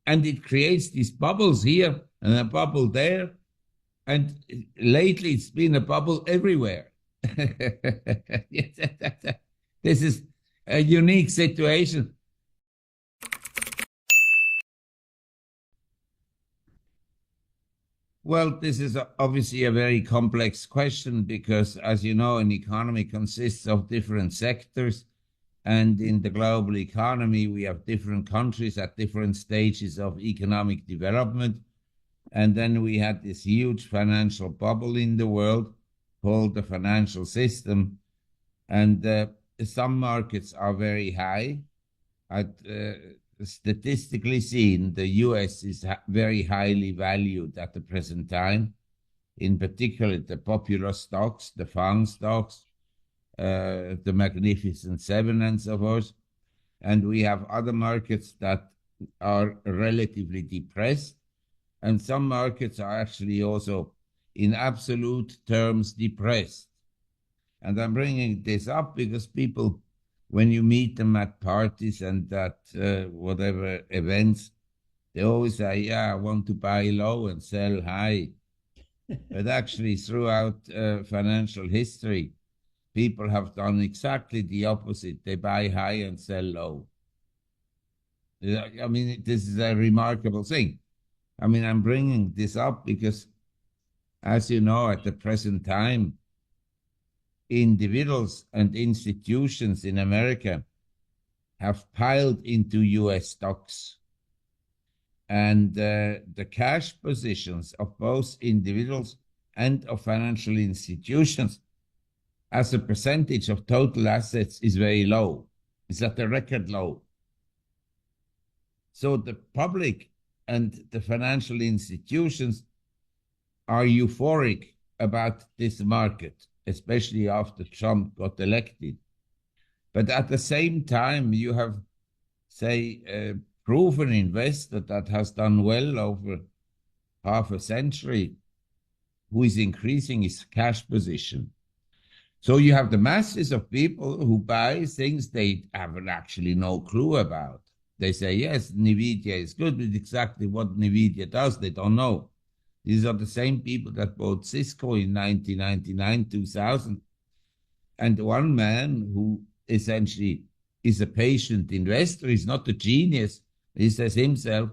And it creates these bubbles here and a bubble there. And lately it's been a bubble everywhere. This is a unique situation. Well, this is obviously a very complex question because, as you know, an economy consists of different sectors. And in the global economy, we have different countries at different stages of economic development. And then we had this huge financial bubble in the world called the financial system. And some markets are very high. Statistically seen, the US is very highly valued at the present time, in particular the popular stocks, the FANG stocks, the Magnificent Seven and so forth. And we have other markets that are relatively depressed. And some markets are actually also, in absolute terms, depressed. And I'm bringing this up because people, when you meet them at parties and at whatever events, they always say, yeah, I want to buy low and sell high. But actually, throughout financial history, people have done exactly the opposite. They buy high and sell low. I mean, this is a remarkable thing. I mean, I'm bringing this up because, as you know, at the present time, individuals and institutions in America have piled into US stocks. And the cash positions of both individuals and of financial institutions as a percentage of total assets is very low. It's at a record low. So the public and the financial institutions are euphoric about this market, especially after Trump got elected. But at the same time, you have, say, a proven investor that has done well over half a century, who is increasing his cash position. So you have the masses of people who buy things they have actually no clue about. They say, yes, NVIDIA is good, but exactly what NVIDIA does, they don't know. These are the same people that bought Cisco in 1999, 2000. And one man who essentially is a patient investor, is not a genius, he says himself,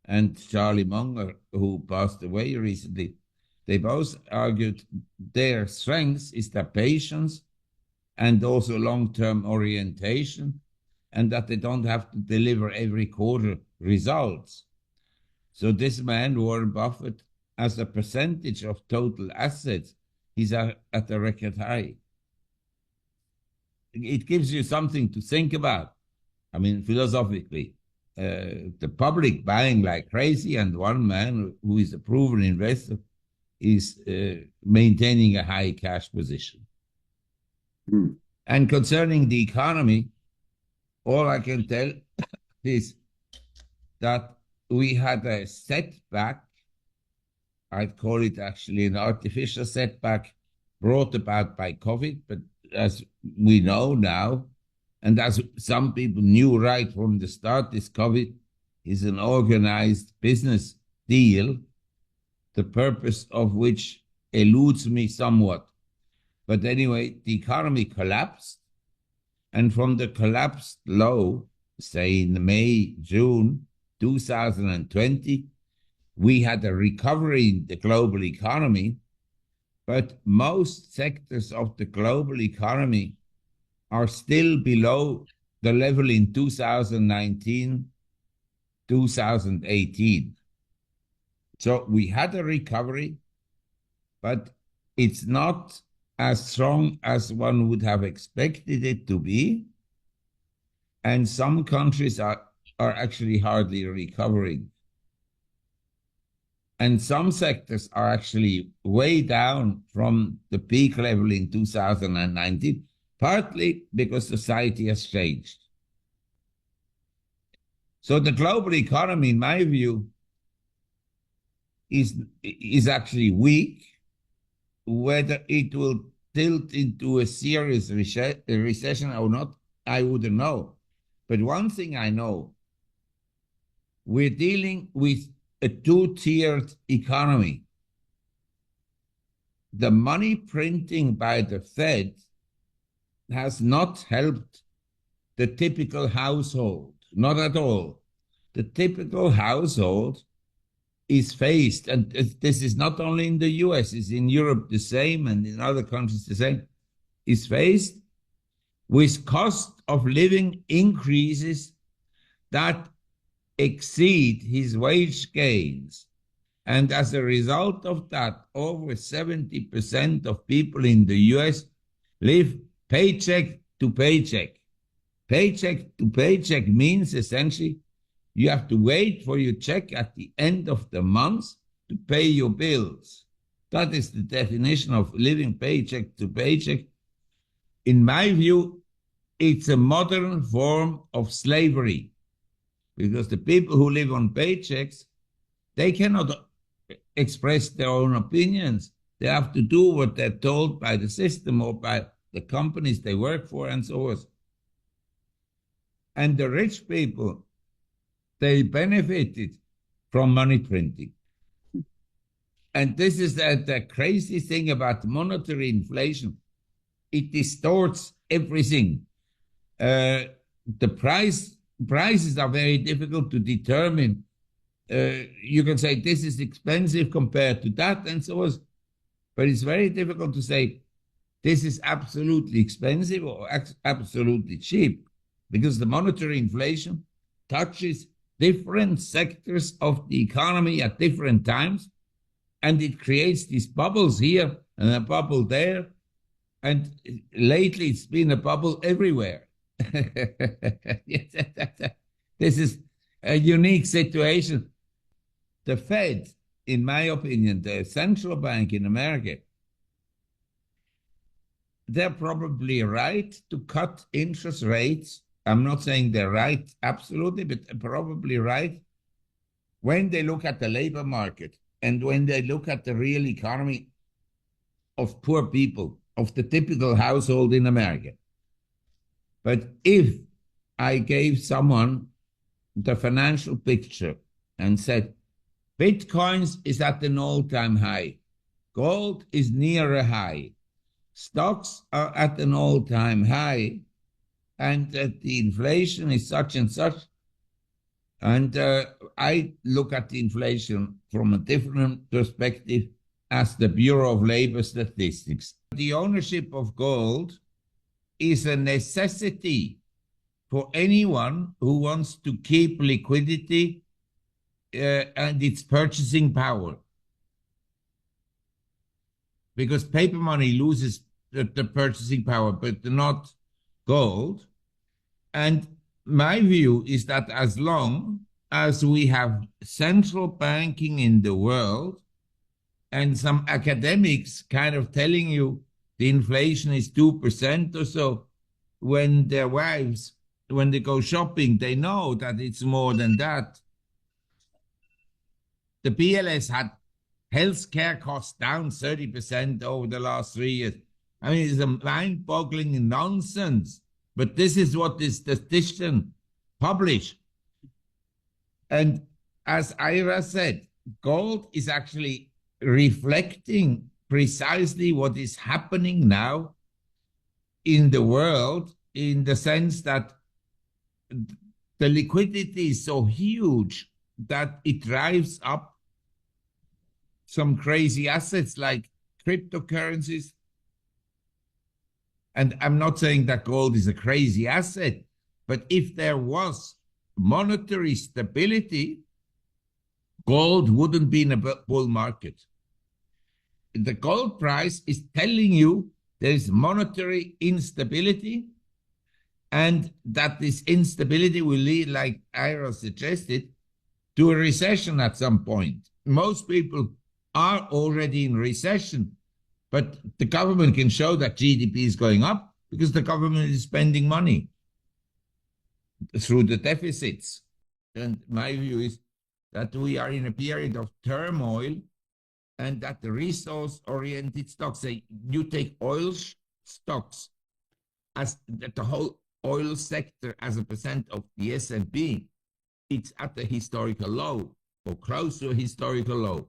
and Charlie Munger, who passed away recently, they both argued their strength is their patience and also long-term orientation, and that they don't have to deliver every quarter results. So this man, Warren Buffett, as a percentage of total assets, he's at a record high. It gives you something to think about. I mean, philosophically, the public buying like crazy, and one man who is a proven investor is maintaining a high cash position. Mm. And concerning the economy, all I can tell is that we had a setback. I'd call it actually an artificial setback brought about by COVID, but as we know now, and as some people knew right from the start, this COVID is an organized business deal, the purpose of which eludes me somewhat. But anyway, the economy collapsed. And from the collapsed low, say in May, June 2020, we had a recovery in the global economy, but most sectors of the global economy are still below the level in 2019, 2018. So we had a recovery, but it's not as strong as one would have expected it to be. And some countries are actually hardly recovering. And some sectors are actually way down from the peak level in 2019, partly because society has changed. So the global economy, in my view, is actually weak. Whether it will tilt into a serious recession or not, I wouldn't know. But one thing I know, we're dealing with a two-tiered economy. The money printing by the Fed has not helped the typical household, not at all. The typical household is faced, and this is not only in the US, it's in Europe the same, and in other countries the same, is faced with cost of living increases that exceed his wage gains. And as a result of that, over 70% of people in the US live paycheck to paycheck. Paycheck to paycheck means essentially you have to wait for your check at the end of the month to pay your bills. That is the definition of living paycheck to paycheck. In my view, it's a modern form of slavery, because the people who live on paychecks, they cannot express their own opinions. They have to do what they're told by the system or by the companies they work for and so on. And the rich people, they benefited from money printing. And this is the crazy thing about monetary inflation. It distorts everything. The prices are very difficult to determine. You can say this is expensive compared to that and so on, but it's very difficult to say this is absolutely expensive or absolutely cheap, because the monetary inflation touches different sectors of the economy at different times, and it creates these bubbles here and a bubble there, and lately it's been a bubble everywhere. This is a unique situation. The Fed, in my opinion, the central bank in America, they're probably right to cut interest rates. I'm not saying they're right absolutely, but probably right when they look at the labor market and when they look at the real economy of poor people, of the typical household in America. But if I gave someone the financial picture and said, Bitcoins is at an all-time high, gold is near a high, stocks are at an all-time high, and that the inflation is such and such, and I look at the inflation from a different perspective as the Bureau of Labor Statistics. The ownership of gold is a necessity for anyone who wants to keep liquidity and its purchasing power. Because paper money loses the purchasing power, but not gold. And my view is that as long as we have central banking in the world and some academics kind of telling you the inflation is 2% or so, when their wives, when they go shopping, they know that it's more than that. The BLS had healthcare costs down 30% over the last 3 years. I mean, it's a mind-boggling nonsense. But this is what the statistician published. And as Ira said, gold is actually reflecting precisely what is happening now in the world, in the sense that the liquidity is so huge that it drives up some crazy assets like cryptocurrencies. And I'm not saying that gold is a crazy asset, but if there was monetary stability, gold wouldn't be in a bull market. The gold price is telling you there is monetary instability, and that this instability will lead, like Ira suggested, to a recession at some point. Most people are already in recession, but the government can show that GDP is going up because the government is spending money through the deficits. And my view is that we are in a period of turmoil, and that the resource-oriented stocks, say you take oil stocks as the whole oil sector as a percent of the S&P it's at a historical low or close to a historical low,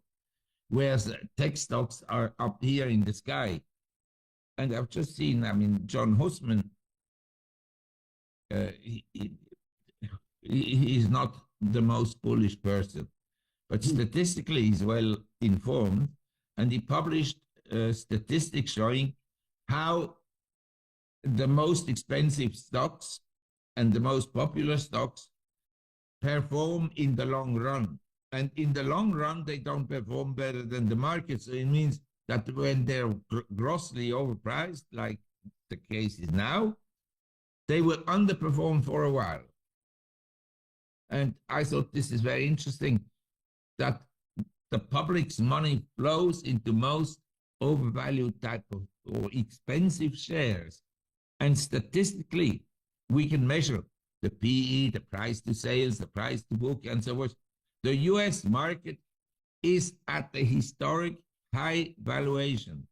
whereas tech stocks are up here in the sky. And I've just seen, I mean, John Hussman, uh, he, he's not the most bullish person, but statistically he's well informed, and he published statistics showing how the most expensive stocks and the most popular stocks perform in the long run. And in the long run, they don't perform better than the market. So it means that when they're grossly overpriced, like the case is now, they will underperform for a while. And I thought this is very interesting, that the public's money flows into most overvalued type of or expensive shares. And statistically, we can measure the PE, the price to sales, the price to book, and so forth. The US market is at a historic high valuation.